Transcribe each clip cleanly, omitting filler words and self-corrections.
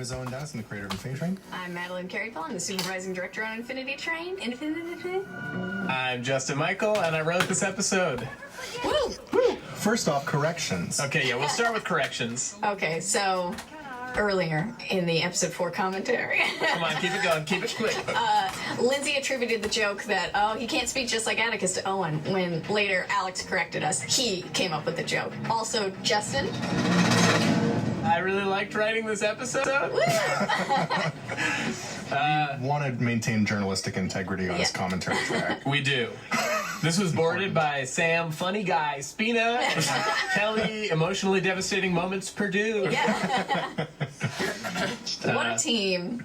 is Owen Dennis. I'm the creator of Infinity Train. I'm Madeline Careyfell. I'm the supervising director on Infinity Train. I'm Justin Michael, and I wrote this episode. Woo! Woo! First off, corrections. Okay, yeah, we'll start with corrections. Okay, so earlier in the episode 4 commentary, Come on, keep it going, keep it quick. Lindsay attributed the joke that, oh, he can't speak just like Atticus to Owen, when later Alex corrected us. He came up with the joke. Also, Justin. I really liked writing this episode. Want to maintain journalistic integrity on this commentary track. We do. This was boarded by Sam, Funny Guy, Spina, Kelly, Emotionally Devastating Moments, Purdue. Yeah. What a team.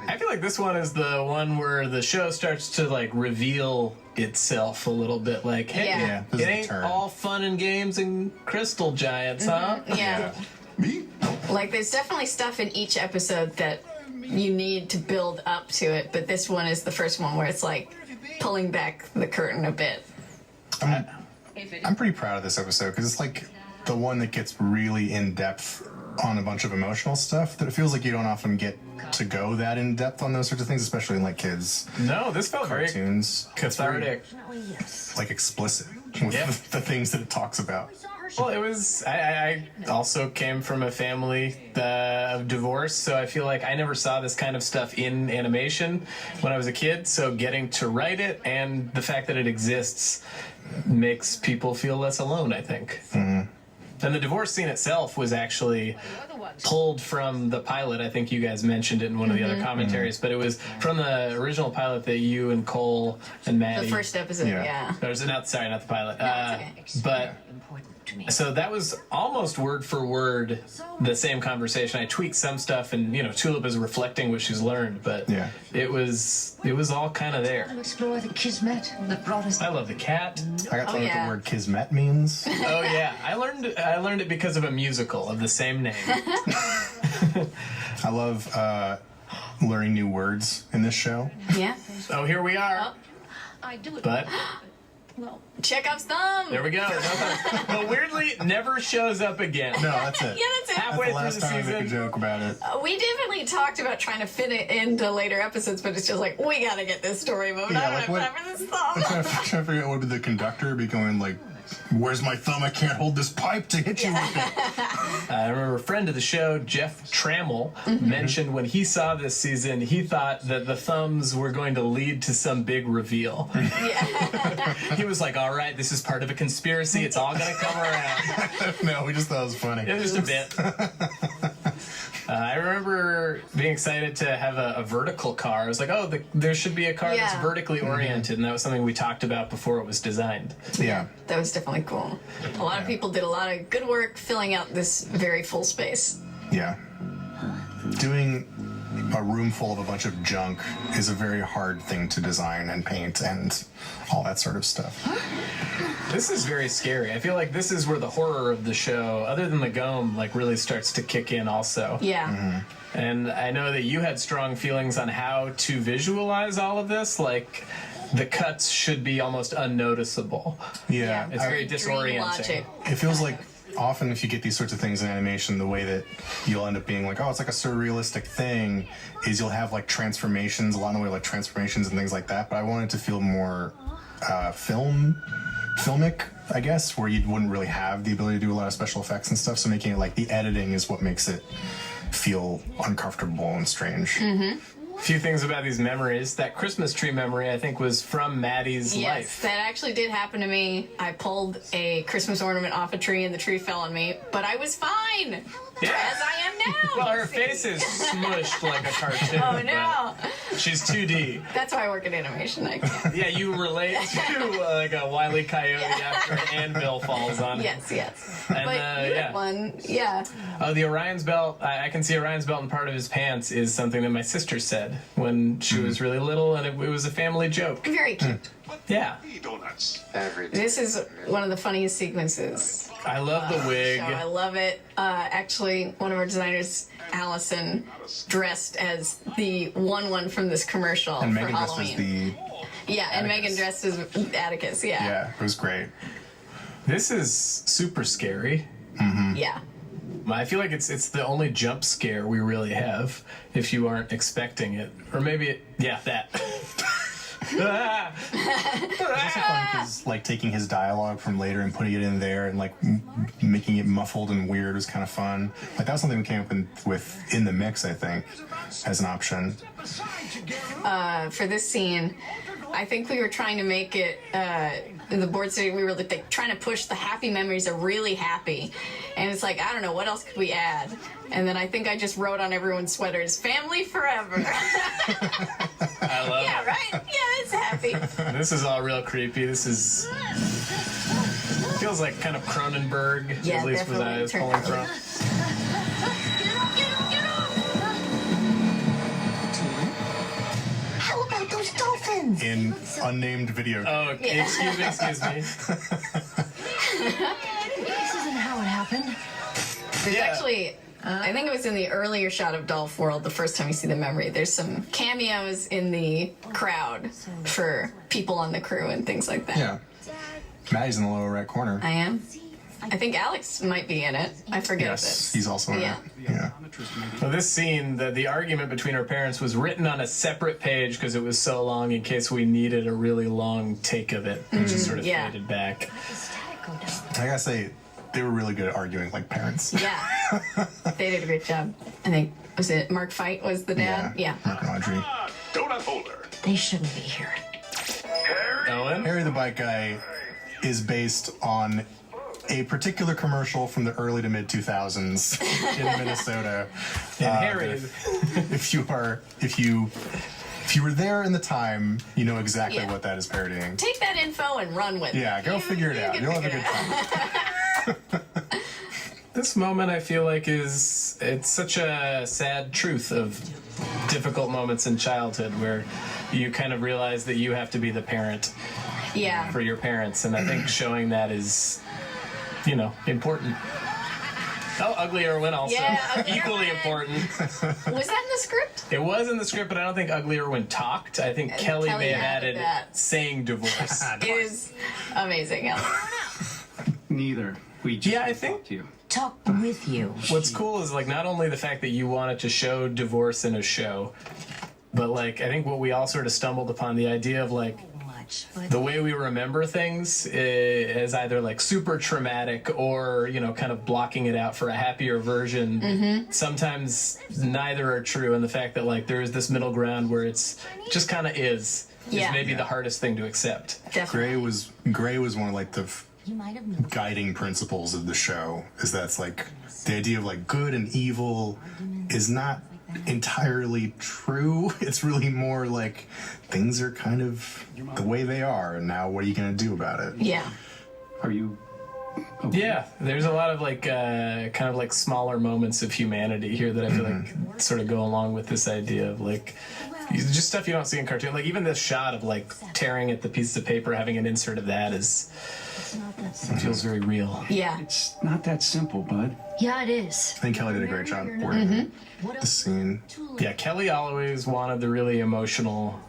I feel like this one is the one where the show starts to like reveal itself a little bit. Like, hey, Yeah. This it is the ain't turn. all fun and games and crystal giants, huh? Yeah. Me? Like, there's definitely stuff in each episode that you need to build up to it, but this one is the first one where it's like pulling back the curtain a bit. I'm pretty proud of this episode because it's like the one that gets really in depth on a bunch of emotional stuff that it feels like you don't often get to go that in depth on those sorts of things, especially in like kids No, this felt very cartoons. cathartic. It's like explicit with Yeah. the things that it talks about. Well, it was. I also came from a family of divorce, so I feel like I never saw this kind of stuff in animation when I was a kid. So getting to write it and the fact that it exists makes people feel less alone, I think. Mm-hmm. And the divorce scene itself was actually pulled from the pilot. I think you guys mentioned it in one of the other commentaries, but it was from the original pilot that you and Cole and Maddie. The first episode, yeah. Or is it not? Sorry, not the pilot. it's okay. But so that was almost word for word the same conversation. I tweaked some stuff, and Tulip is reflecting what she's learned, but Yeah. it was all kind of there. Explore the kismet that brought us. I love the cat. I got to learn what yeah. the word kismet means. Oh yeah, I learned it because of a musical of the same name. I love learning new words in this show. Yeah. So here we are. I do it. But Well, Chekhov's thumb. there we go. But weirdly, never shows up again. No, that's it. Yeah, that's it. Halfway That's the last through the time I make a season. joke about it. We definitely talked about trying to fit it into later episodes, but it's just like, we gotta get this story moving. Yeah, I don't like have what- time for this thumb. I'm trying to figure out what would be the conductor be going like, where's my thumb? I can't hold this pipe to hit you with it. I remember a friend of the show, Jeff Trammell, mentioned when he saw this season, he thought that the thumbs were going to lead to some big reveal. He was like, all right, this is part of a conspiracy. It's all going to come around. No, we just thought it was funny. It was just a bit. I remember being excited to have a vertical car. I was like, oh, there should be a car that's Yeah. vertically oriented. And that was something we talked about before it was designed. Yeah. That was definitely cool. A lot of people did a lot of good work filling out this very full space. Yeah. Doing a room full of a bunch of junk is a very hard thing to design and paint and all that sort of stuff. This is very scary. I feel like this is where the horror of the show, other than the Gome, like really starts to kick in also. Yeah. And I know that you had strong feelings on how to visualize all of this. Like, the cuts should be almost unnoticeable. Yeah. It's very Dream disorienting. logic. It feels like often if you get these sorts of things in animation, the way that you'll end up being like, oh, it's like a surrealistic thing, is you'll have like transformations, a lot in the way like transformations and things like that. But I want it to feel more filmic, I guess, where you wouldn't really have the ability to do a lot of special effects and stuff. So making it like the editing is what makes it feel uncomfortable and strange. A few things about these memories. That Christmas tree memory, I think, was from Maddie's Yes, life. that actually did happen to me. I pulled a Christmas ornament off a tree and the tree fell on me, but I was fine. Yeah. As I am now. Well, her face is smushed like a cartoon. Oh no. but She's 2D. That's why I work in animation. I can't. Yeah, you relate to like a Wile E. Coyote after an anvil falls on it. Yes, yes. And, But you yeah. had one, yeah. Oh, the Orion's belt. I can see Orion's belt in part of his pants is something that my sister said when she was really little, and it was a family joke. Very cute. Yeah. Donuts. This is one of the funniest sequences. I love the wig. So I love it. Actually, one of our designers, Allison, dressed as the one from this commercial And for Megan dressed as Halloween. the... Yeah, and Megan dressed as Atticus. Yeah, it was great. This is super scary. Yeah. I feel like it's the only jump scare we really have if you aren't expecting it, or maybe that. It's also fun because like taking his dialogue from later and putting it in there and like making it muffled and weird was kind of fun. Like that was something we came up with in the mix, I think, as an option. For this scene, I think we were trying to make it in the board city. We were like trying to push the happy memories are really happy, and it's like I don't know what else could we add. And then I think I just wrote on everyone's sweaters, "Family forever." I love Yeah, it. right. Yeah, it's happy. This is all real creepy. This is feels like kind of Cronenberg, Yeah, at least was I was pulling from. How about those dolphins? In unnamed video. Oh, excuse me. This isn't how it happened. There's Yeah. actually, I think it was in the earlier shot of Dolph World, the first time you see the memory. There's some cameos in the crowd for people on the crew and things like that. Yeah. Maddie's in the lower right corner. I am. I think Alex might be in it. I forget Yes, this. he's also in Yeah. it. Yeah. Well, this scene, the argument between our parents was written on a separate page because it was so long in case we needed a really long take of it, which just sort of yeah. faded back. I gotta say, they were really good at arguing like parents. Yeah. They did a great job. I think, was it Mark Fight was the dad? Yeah. Mark and Audrey. Donut holder. They shouldn't be here. Owen? Harry the Bike Guy is based on a particular commercial from the early to mid 2000s in Minnesota. And Harry. If you were there in the time, you know exactly Yeah. what that is parodying. Take that info and run with it. Yeah, go figure it out. can You'll have a figure good it out. time. This moment, I feel like, it's such a sad truth of difficult moments in childhood where you kind of realize that you have to be the parent Yeah. for your parents, and I think showing that is, important. Oh, Ugly Erwin also Yeah, Ugly equally Erwin. important. Was that in the script? It was in the script, but I don't think Ugly Erwin talked. I think Kelly Kelly may have added added that. saying divorce. It is amazing. Neither. We just Yeah, I want to think- talk to you. Talk with you. What's cool is like not only the fact that you wanted to show divorce in a show, but like I think what we all sort of stumbled upon the idea of like Much, but the way we remember things is either like super traumatic or kind of blocking it out for a happier version. Sometimes neither are true, and the fact that like there is this middle ground where it's just kind of is Yeah. maybe the hardest thing to accept. Definitely. Gray was one of like the you might have known. guiding principles of the show. Is that's like the idea of like good and evil is not entirely true. It's really more like things are kind of the way they are, and now what are you going to do about it? Yeah. Are you? Okay. Yeah, there's a lot of like kind of like smaller moments of humanity here that I feel like sort of go along with this idea of like just stuff you don't see in cartoon. Like even this shot of like tearing at the piece of paper, having an insert of that is It's not that simple. feels very real. Yeah. It's not that simple, bud. Yeah, it is. I think Kelly did a great job wording the scene. Yeah, Kelly always wanted the really emotional,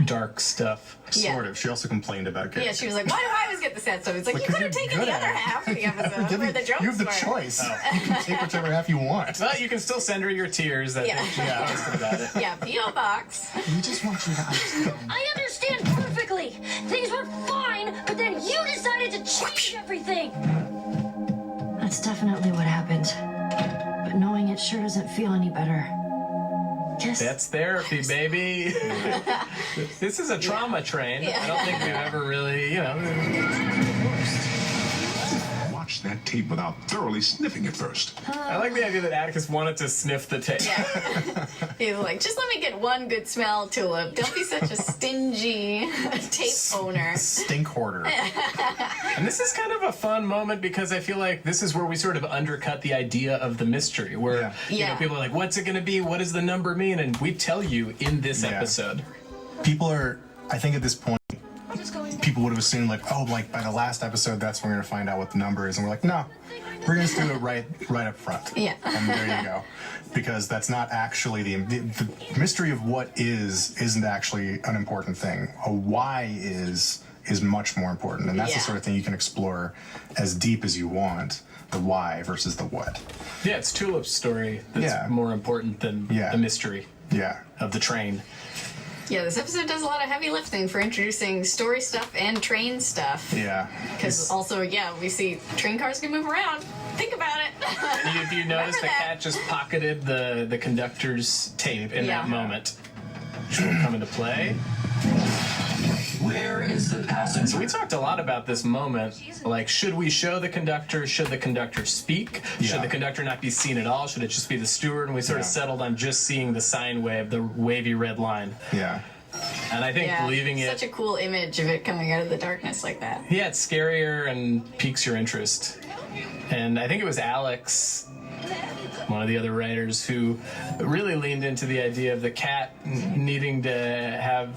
dark stuff. Yeah. Sort of. She also complained about it. Yeah, she was like, why do I always get the sad stuff? It's like, you could have taken the other half of the episode where the jokes You have the were. choice. You can take whichever half you want. But you can still send her your tears. That Yeah. she posted about it. Yeah, P.O. Box. We just want you to understand. I understand perfectly. Things were fine, but then you decided to change everything. That's definitely what happened. But knowing it sure doesn't feel any better. Just That's therapy, baby. This is a trauma train. I don't think we've ever really, Watch that tape without thoroughly sniffing it first. I like the idea that Atticus wanted to sniff the tape. Yeah. He was like, just let me get one good smell, Tulip. Don't be such a stingy tape owner. Stink hoarder. And this is kind of a fun moment because I feel like this is where we sort of undercut the idea of the mystery, where Yeah. people are like, "What's it going to be? What does the number mean?" And we tell you in this Yeah. episode. People are, I think at this point, people would have assumed like, oh, like by the last episode, that's when we're going to find out what the number is. And we're like, no, we're going to do it right up front. Yeah. And there you go. Because that's not actually the mystery of what isn't actually an important thing. A why is is much more important. And that's the Yeah. sort of thing you can explore as deep as you want, the why versus the what. Yeah, it's Tulip's story that's Yeah. more important than Yeah. the mystery Yeah. of the train. Yeah, this episode does a lot of heavy lifting for introducing story stuff and train stuff. Yeah. Because also, yeah, we see train cars can move around. Think about it. If you notice, the that. cat just pocketed the conductor's tape in Yeah. that moment, which will come into play. Where is the passenger? So we talked a lot about this moment. Like, should we show the conductor? Should the conductor speak? Yeah. Should the conductor not be seen at all? Should it just be the steward? And we sort of Yeah. settled on just seeing the sine wave, the wavy red line. Yeah. And I think Yeah, leaving it, such a cool image of it coming out of the darkness like that. yeah, it's scarier and piques your interest. And I think it was Alex, one of the other writers, who really leaned into the idea of the cat needing to have.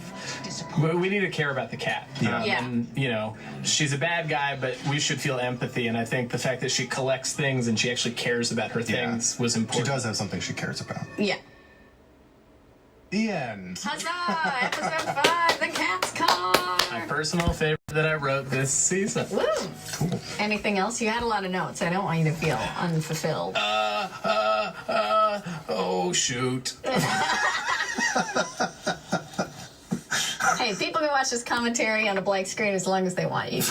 We need to care about the cat. Yeah. Yeah. And, you know, she's a bad guy, but we should feel empathy. And I think the fact that she collects things and she actually cares about her things was She important. does have something she cares about. Yeah. The end. Huzzah! Episode 5, the cat's car! My personal favorite that I wrote this season. Woo! Cool. Anything else? You had a lot of notes. I don't want you to feel unfulfilled. Oh, shoot. Hey, people can watch this commentary on a blank screen as long as they want you.